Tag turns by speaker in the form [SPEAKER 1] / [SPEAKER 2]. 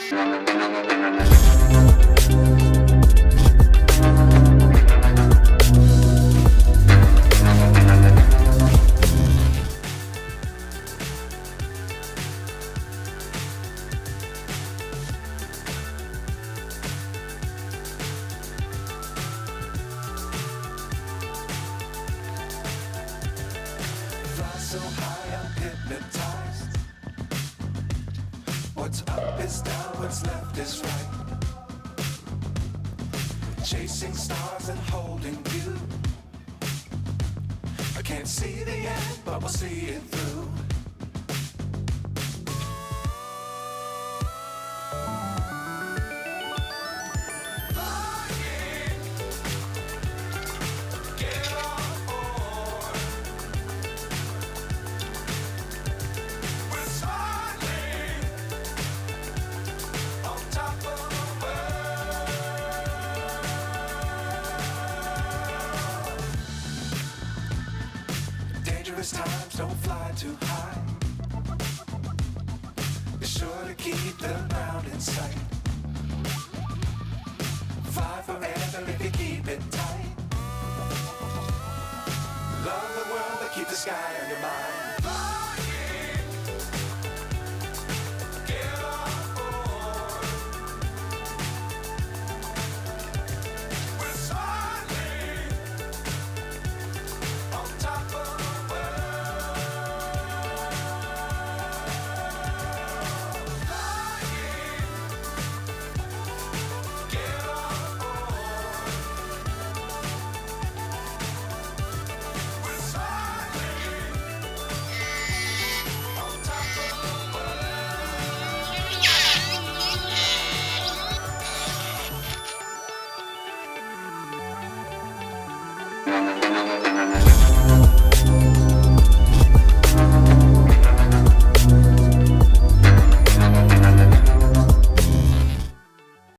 [SPEAKER 1] So high I'm hypnotized. What's up is down, what's left is right. Chasing stars and holding you. I can't see the end, but we'll see it through. Times don't fly too high. Be sure to keep the ground in sight. Fly forever if you keep it tight. Love the world, but keep the sky on your mind.